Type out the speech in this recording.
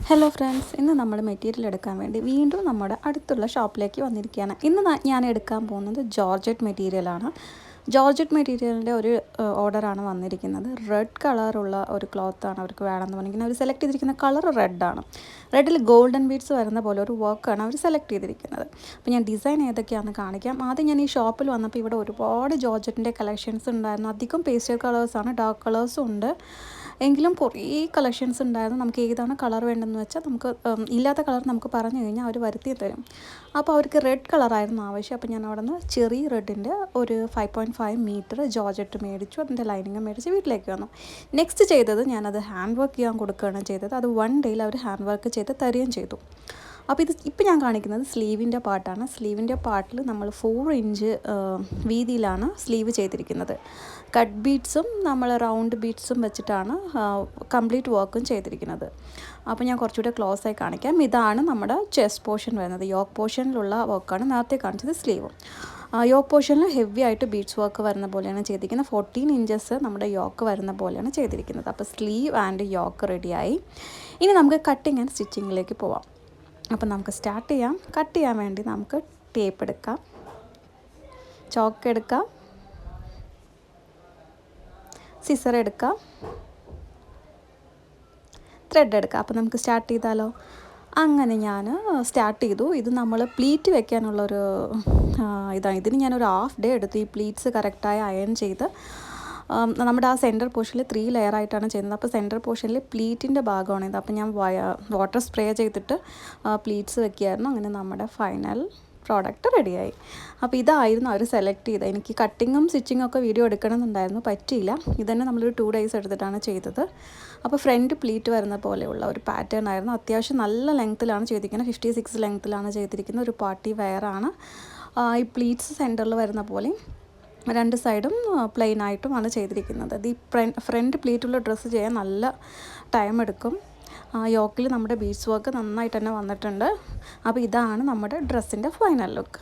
Hello friends, ഇന്ന് നമ്മൾ material എടുക്കാൻ വേണ്ടി വീണ്ടും നമ്മുടെ അടുത്തുള്ള ഷോപ്പിലേക്ക് വന്നിരിക്കുകയാണ്. ഇന്ന് ഞാൻ എടുക്കാൻ പോകുന്നത് ജോർജറ്റ് മെറ്റീരിയലാണ്. ജോർജറ്റ് മെറ്റീരിയലിൻ്റെ ഒരു ഓർഡറാണ് വന്നിരിക്കുന്നത്. റെഡ് കളറുള്ള ഒരു ക്ലോത്താണ് അവർക്ക് വേണമെന്ന് പറഞ്ഞിരിക്കുന്നത്. അവർ സെലക്ട് ചെയ്തിരിക്കുന്ന കളർ റെഡാണ്. റെഡിൽ ഗോൾഡൻ ബീഡ്സ് വരുന്ന പോലെ ഒരു വർക്കാണ് അവർ സെലക്ട് ചെയ്തിരിക്കുന്നത്. അപ്പോൾ ഞാൻ ഡിസൈൻ ഏതൊക്കെയാണെന്ന് കാണിക്കാം. ആദ്യം ഞാൻ ഈ ഷോപ്പിൽ വന്നപ്പോൾ ഇവിടെ ഒരുപാട് ജോർജറ്റിൻ്റെ കളക്ഷൻസ് ഉണ്ടായിരുന്നു. അധികം പേസ്റ്റൽ കളേഴ്സാണ്, ഡാർക്ക് കളേഴ്സും ഉണ്ട്. എങ്കിലും കുറേ കളക്ഷൻസ് ഉണ്ടായിരുന്നു. നമുക്ക് ഏതാണ് കളർ വേണ്ടതെന്ന് വെച്ചാൽ നമുക്ക് ഇല്ലാത്ത കളർ നമുക്ക് പറഞ്ഞു കഴിഞ്ഞാൽ അവർ വരുത്തി തരും. അപ്പോൾ അവർക്ക് റെഡ് കളറായിരുന്നു ആവശ്യം. അപ്പോൾ ഞാൻ അവിടെ നിന്ന് ചെറിയ റെഡിൻ്റെ ഒരു 5.5 മീറ്റർ ജോർജറ്റ് മേടിച്ചു. അതിൻ്റെ ലൈനിങ് മേടിച്ച് വീട്ടിലേക്ക് വന്നു. നെക്സ്റ്റ് ചെയ്തത് ഞാനത് ഹാൻഡ് വർക്ക് ചെയ്യാൻ കൊടുക്കുകയാണ് ചെയ്തത്. അത് 1 ഡേയിൽ അവർ ഹാൻഡ് വർക്ക് ചെയ്ത് തരികയും ചെയ്തു. അപ്പോൾ ഇപ്പോൾ ഞാൻ കാണിക്കുന്നത് സ്ലീവിൻ്റെ പാർട്ടാണ്. സ്ലീവിൻ്റെ പാർട്ടിൽ നമ്മൾ 4 ഇഞ്ച് വീതിയിലാണ് സ്ലീവ് ചെയ്തിരിക്കുന്നത്. കട്ട് ബീഡ്സും നമ്മൾ റൗണ്ട് ബീഡ്സും വെച്ചിട്ടാണ് കംപ്ലീറ്റ് വർക്കും ചെയ്തിരിക്കുന്നത്. അപ്പോൾ ഞാൻ കുറച്ചുകൂടെ ക്ലോസ് ആയി കാണിക്കാം. ഇതാണ് നമ്മുടെ ചെസ്റ്റ് പോർഷൻ വരുന്നത്. യോക്ക് പോർഷനിലുള്ള വർക്കാണ് നേരത്തെ കാണിച്ചത്. സ്ലീവും യോക്ക് പോർഷനിൽ ഹെവി ആയിട്ട് ബീഡ്സ് വർക്ക് വരുന്ന പോലെയാണ് ചെയ്തിരിക്കുന്നത്. 14 ഇഞ്ചസ് നമ്മുടെ യോക്ക് വരുന്ന പോലെയാണ് ചെയ്തിരിക്കുന്നത്. അപ്പോൾ സ്ലീവ് ആൻഡ് യോക്ക് റെഡിയായി. ഇനി നമുക്ക് കട്ടിങ് ആൻഡ് സ്റ്റിച്ചിങ്ങിലേക്ക് പോവാം. അപ്പം നമുക്ക് സ്റ്റാർട്ട് ചെയ്യാം. കട്ട് ചെയ്യാൻ വേണ്ടി നമുക്ക് ടേപ്പ് എടുക്കാം, ചോക്ക് എടുക്കാം, സിസർ എടുക്കാം, ത്രെഡ് എടുക്കാം. അപ്പം നമുക്ക് സ്റ്റാർട്ട് ചെയ്താലോ? അങ്ങനെ ഞാൻ സ്റ്റാർട്ട് ചെയ്തു. ഇത് നമ്മൾ പ്ലീറ്റ് വെക്കാനുള്ളൊരു ഇതാണ്. ഇതിന് ഞാനൊരു ഹാഫ് ഡേ എടുത്തു ഈ പ്ലീറ്റ്സ് കറക്റ്റായി അയൺ ചെയ്ത്. നമ്മുടെ ആ സെൻറ്റർ പോർഷനിൽ 3 ലെയറായിട്ടാണ് ചെയ്യുന്നത്. അപ്പോൾ സെൻറ്റർ പോർഷനിൽ പ്ലീറ്റിൻ്റെ ഭാഗമാണിത്. അപ്പോൾ ഞാൻ വാട്ടർ സ്പ്രേ ചെയ്തിട്ട് പ്ലീറ്റ്സ് വെക്കുകയായിരുന്നു. അങ്ങനെ നമ്മുടെ ഫൈനൽ പ്രോഡക്റ്റ് റെഡിയായി. അപ്പോൾ ഇതായിരുന്നു അവർ സെലക്ട് ചെയ്തത്. എനിക്ക് കട്ടിങ്ങും സ്റ്റിച്ചിങ്ങും ഒക്കെ വീഡിയോ എടുക്കണമെന്നുണ്ടായിരുന്നു, പറ്റിയില്ല. ഇതന്നെ നമ്മളൊരു 2 ഡേയ്സ് എടുത്തിട്ടാണ് ചെയ്തത്. അപ്പോൾ ഫ്രണ്ട് പ്ലീറ്റ് വരുന്ന പോലെയുള്ള ഒരു പാറ്റേൺ ആയിരുന്നു. അത്യാവശ്യം നല്ല ലെങ്ത്തിലാണ് ചെയ്തിരിക്കുന്നത്. 56 ലെങ്ത്തിലാണ് ചെയ്തിരിക്കുന്നത്. ഒരു പാർട്ടി വെയറാണ്. ഈ പ്ലീറ്റ്സ് സെൻറ്ററിൽ വരുന്ന പോലെ 2 സൈഡും പ്ലെയിൻ ആയിട്ടുമാണ് ചെയ്തിരിക്കുന്നത്. ഈ ഫ്രണ്ട് പ്ലീറ്റുള്ള ഡ്രസ്സ് ചെയ്യാൻ നല്ല ടൈം എടുക്കും. യോക്കിൽ നമ്മുടെ ബീഡ്സ് വർക്ക് നന്നായിട്ട് തന്നെ വന്നിട്ടുണ്ട്. അപ്പോൾ ഇതാണ് നമ്മുടെ ഡ്രസ്സിൻ്റെ ഫൈനൽ ലുക്ക്.